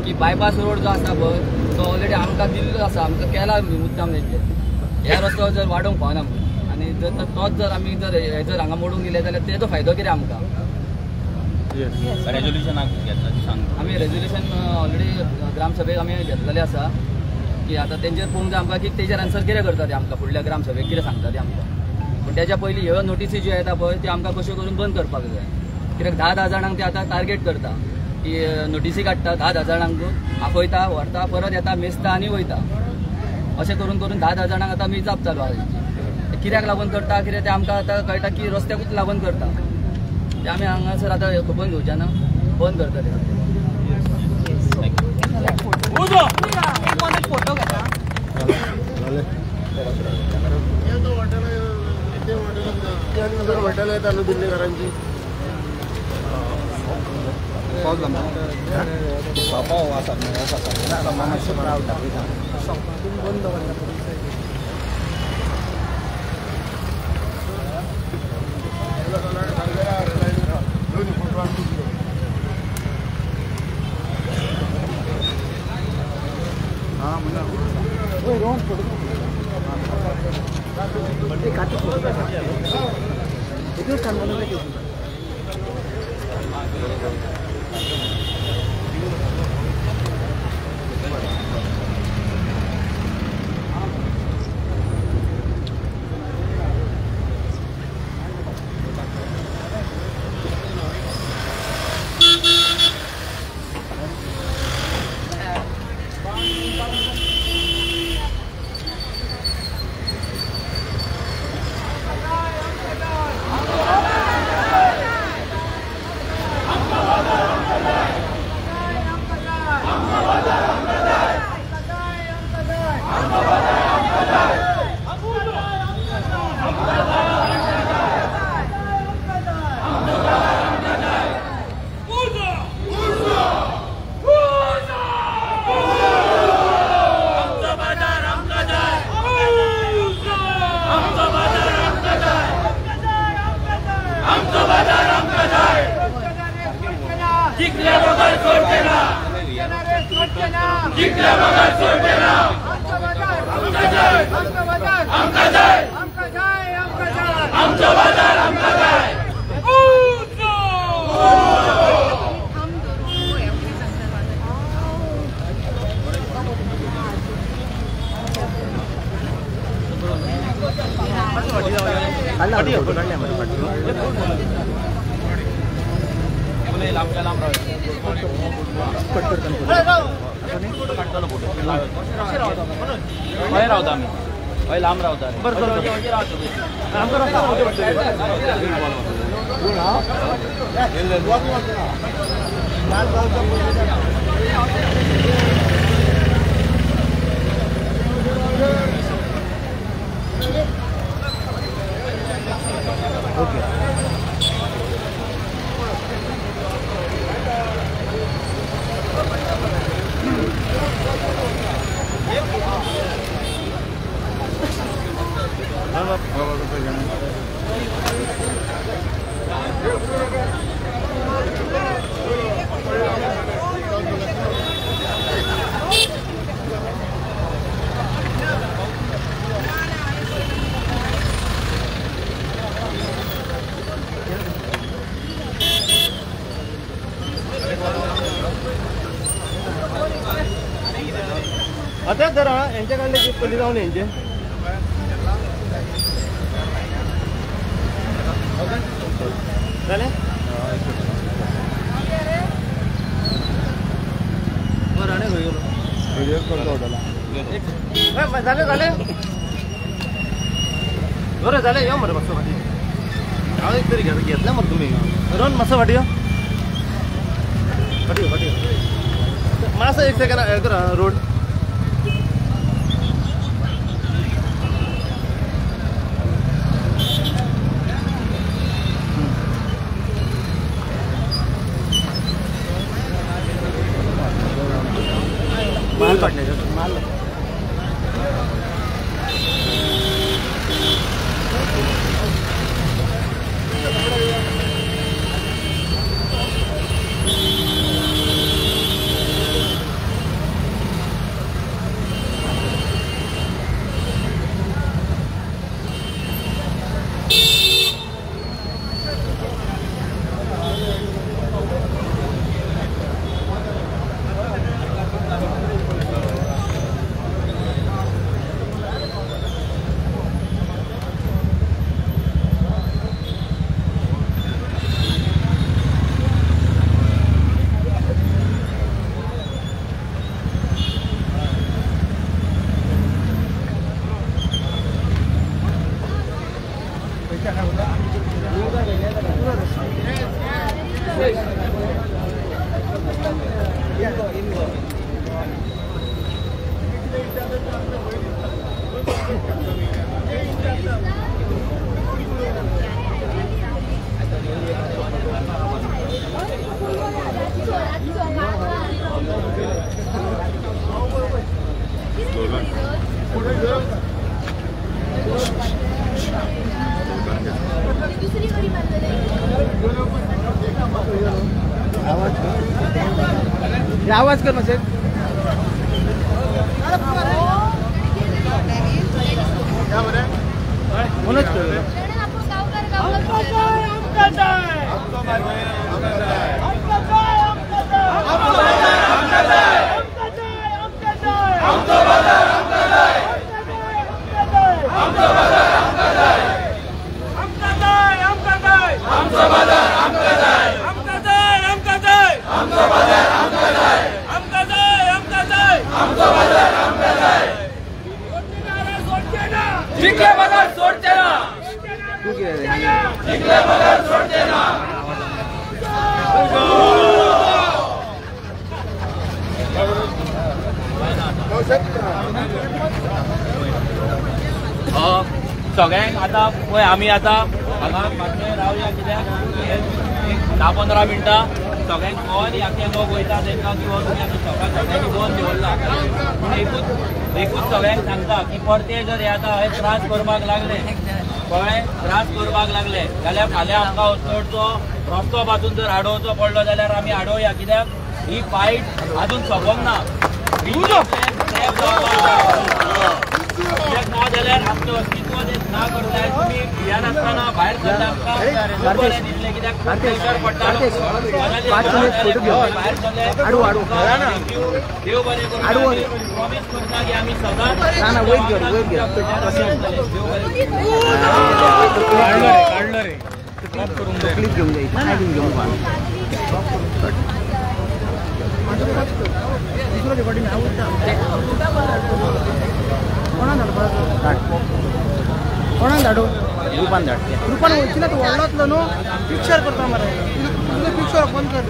की बायपास रोड जो आसा पळय तो ऑलरेडी आमकां दिल्लो आसा आमकां केला मुद्दाम तेजे हे रस्तो जर वाडोवंक पावना म्हणून आनी जर तोच जर आमी जर हे जर हांगा मोडून दिले जाल्यार तेजो फायदो कितें आमकां रेजोल्युशनाक घेतला सांग आमी रेजोल्युशन ऑलरेडी ग्रामसभेक आमी घेतलेले आसा की आतां तेंचेर पळोवंक जाय आमकां की तेजेर आन्सर कितें करता ते आमकां फुडल्या ग्रामसभेक कितें सांगता ते आमकां पण तेच्या पयलीं ह्यो नोटिसी ज्यो येता पळय त्यो आमकां कश्यो करून बंद करपाक जाय कित्याक 10,000 जाणांक ते आतां टार्गेट करता की नोटिसी काडटा 10,000 जाणांक आपयता व्हरता परत येता मेजता आनी वयता अशें करून 10,000 जाणांक आतां मेजाप चालू आहा कित्याक लागून करता कित्याक ते आमकां आतां कळटा की रस्त्याकूच लागून करता ते आमी हांगासर आतां खबर घेवचे ना बंद करता ते फोटो घेता हॉटेल येता न्हू दिल्लीकारांची रावता आम्ही लांब रावता आता जरा यांच्याकडले पहिले जाऊन यांचे झाले झाले झाले बरं झाले या मरे मस्त वाटी एक तरी घेतला मग तुम्ही रोन मस्त वाटी वाटी वाटी मास एक सेकंड करा रोड माल काढण्याचं माल आवाज कर नसेल सगळ्यांक आता पळय आमी आता हांगा मातशें रावया कित्याक 10-15 मिनटां सगळ्यांक कोण याके लोक वयता तांकां किंवा तुमी आतां सकाळ सगळ्यांनी दोन देवल्ला पूण एकूच सगळ्यांक सांगता की परते जर येता हे त्रास करपाक लागले कळ्ळें त्रास करपाक लागले जाल्यार फाल्यां आमकां वचचो रस्तो बाजून जर आडोवचो पडलो जाल्यार आमी आडोवया कित्याक ही फायट अजून सोंपोंक ना ना जाल्यार आमचें अस्तित्व ना करताय तुमी भियान आसतना भायर सरता आमकां बरें दिसलें कित्याक खूब प्रेशर पडटा भायर सरले देव बरें करूं प्रॉमिस करता की आमी कोणाक धाडू ग्रुपान धाडटे ग्रुपान वयची ना तूं व्हडलोतलो न्हू पिक्चर करता मरे पिक्चर बंद कर